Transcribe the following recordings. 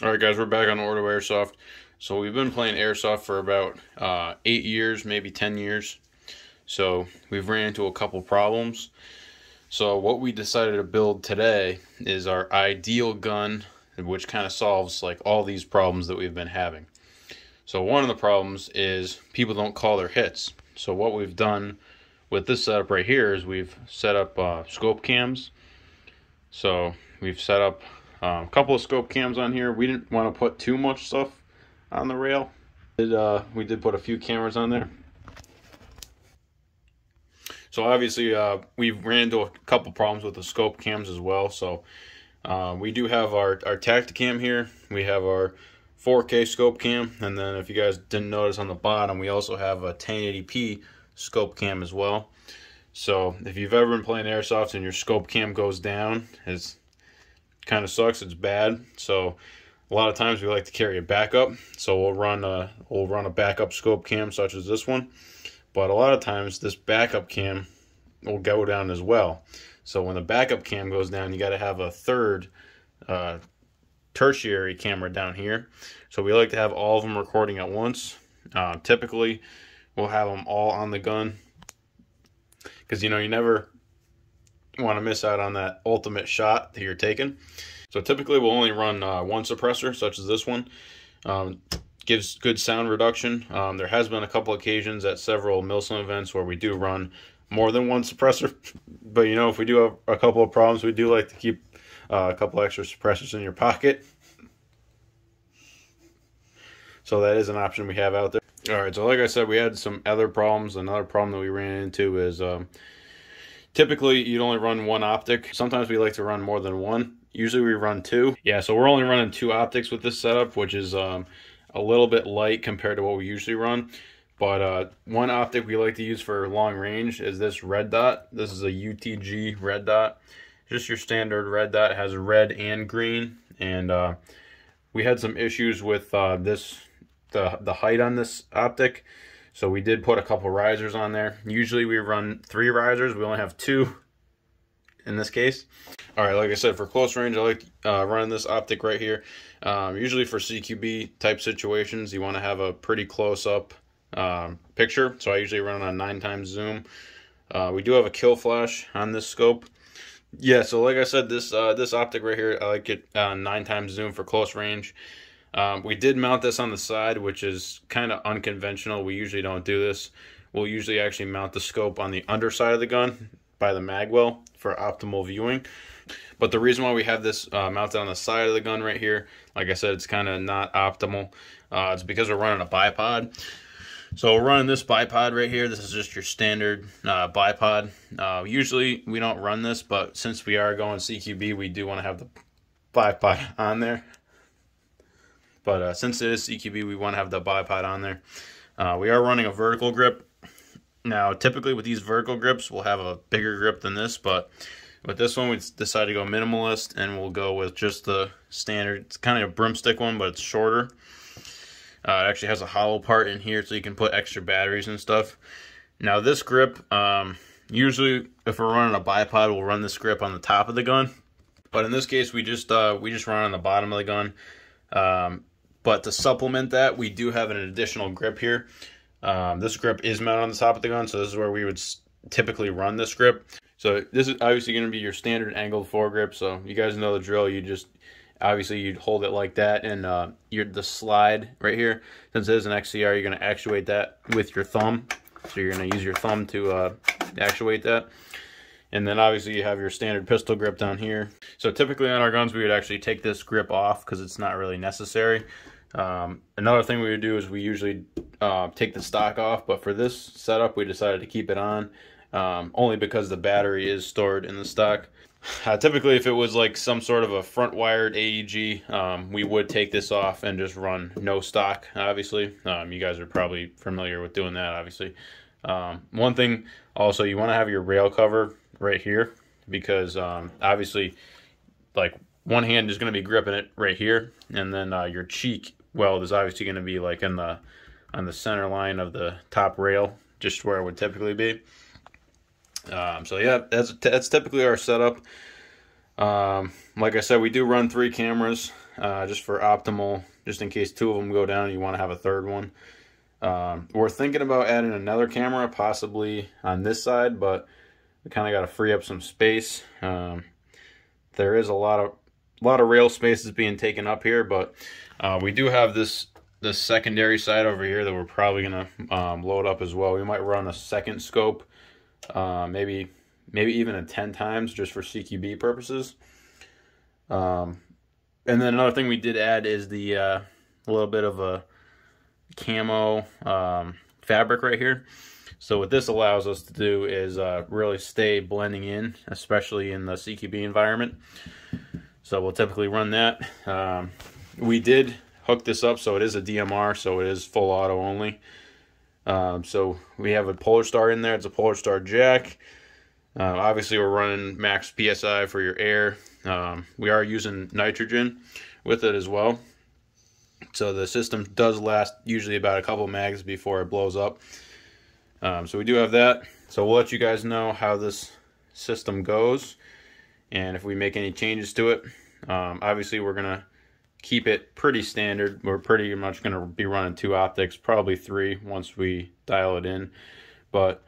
Alright guys, we're back on OrdoAirsoft. So we've been playing Airsoft for about 8 years, maybe 10 years. So we've ran into a couple problems. So what we decided to build today is our ideal gun, which kind of solves like all these problems that we've been having. So one of the problems is people don't call their hits. So what we've done with this setup right here is we've set up scope cams. So we've set up a couple of scope cams on here. We didn't want to put too much stuff on the rail. We did put a few cameras on there. So obviously we've ran into a couple problems with the scope cams as well. So we do have our Tacticam here. We have our 4K scope cam. And then if you guys didn't notice on the bottom, we also have a 1080p scope cam as well. So if you've ever been playing Airsoft and your scope cam goes down, it's kind of sucks. It's bad. So a lot of times we like to carry a backup. So we'll run a backup scope cam such as this one. But a lot of times this backup cam will go down as well. So when the backup cam goes down, you got to have a third tertiary camera down here. So we like to have all of them recording at once. Typically we'll have them all on the gun, because you never want to miss out on that ultimate shot that you're taking. So typically we'll only run one suppressor, such as this one. Gives good sound reduction. There has been a couple occasions at several Milsim events where we do run more than one suppressor. But if we do have a couple of problems, we do like to keep a couple extra suppressors in your pocket. So that is an option we have out there. Alright, so like I said, we had some other problems. Another problem that we ran into is typically you'd only run one optic. Sometimes we like to run more than one. Usually we run two. Yeah, so we're only running two optics with this setup, which is a little bit light compared to what we usually run. But one optic we like to use for long range is this red dot. This is a UTG red dot. Just your standard red dot. It has red and green. And we had some issues with the height on this optic. So we did put a couple risers on there. Usually we run 3 risers. We only have 2 in this case. Alright, like I said, for close range, I like running this optic right here. Usually for CQB type situations, you want to have a pretty close up picture. So I usually run on 9x zoom. We do have a kill flash on this scope. Yeah, so like I said, this optic right here, I like it 9x zoom for close range. We did mount this on the side, which is kind of unconventional. We usually don't do this. We'll usually actually mount the scope on the underside of the gun by the mag well for optimal viewing. But the reason why we have this mounted on the side of the gun right here, like I said, it's kind of not optimal. It's because we're running a bipod. So we're running this bipod right here. This is just your standard bipod. Usually we don't run this, but since we are going CQB, we do want to have the bipod on there. But since it is CQB, we want to have the bipod on there. We are running a vertical grip. Now, typically with these vertical grips, we'll have a bigger grip than this, but with this one, we decided to go minimalist, and we'll go with just the standard. It's kind of a broomstick one, but it's shorter. It actually has a hollow part in here, so you can put extra batteries and stuff. Now, this grip, usually if we're running a bipod, we'll run this grip on the top of the gun. But in this case, we just run on the bottom of the gun. But to supplement that, we do have an additional grip here. This grip is mounted on the top of the gun, so this is where we would typically run this grip. So this is obviously going to be your standard angled fore grip. So you guys know the drill. You'd hold it like that, and the slide right here, since it is an XCR, you're going to actuate that with your thumb. So you're going to use your thumb to actuate that. And then obviously you have your standard pistol grip down here. So typically on our guns, we would actually take this grip off because it's not really necessary. Another thing we would do is we usually take the stock off, but for this setup, we decided to keep it on, only because the battery is stored in the stock. Typically, if it was like some sort of a front wired AEG, we would take this off and just run no stock, obviously. You guys are probably familiar with doing that, obviously. One thing also, you want to have your rail cover right here, because obviously, like, one hand is going to be gripping it right here, and then your cheek weld is obviously going to be like on the center line of the top rail, just where it would typically be. So yeah, that's typically our setup. Like I said, we do run 3 cameras. just for optimal, just in case two of them go down, you want to have a third one. We're thinking about adding another camera, possibly on this side, but we kind of got to free up some space. There is a lot of rail spaces being taken up here, but we do have this secondary side over here that we're probably gonna load up as well. We might run a second scope, maybe even a 10 times just for CQB purposes. And then another thing we did add is the a little bit of a camo fabric right here. So what this allows us to do is really stay blending in, especially in the CQB environment. So we'll typically run that. We did hook this up, so it is a DMR, so it is full auto only. So we have a Polar Star in there. It's a Polar Star jack. Obviously, we're running max PSI for your air. We are using nitrogen with it as well. So the system does last usually about a couple mags before it blows up. So we do have that. So we'll let you guys know how this system goes and if we make any changes to it. Obviously, we're going to keep it pretty standard. We're pretty much going to be running 2 optics, probably 3 once we dial it in. But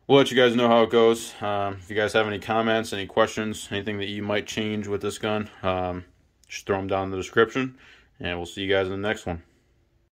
we'll let you guys know how it goes. If you guys have any comments, any questions, anything that you might change with this gun, just throw them down in the description. And we'll see you guys in the next one.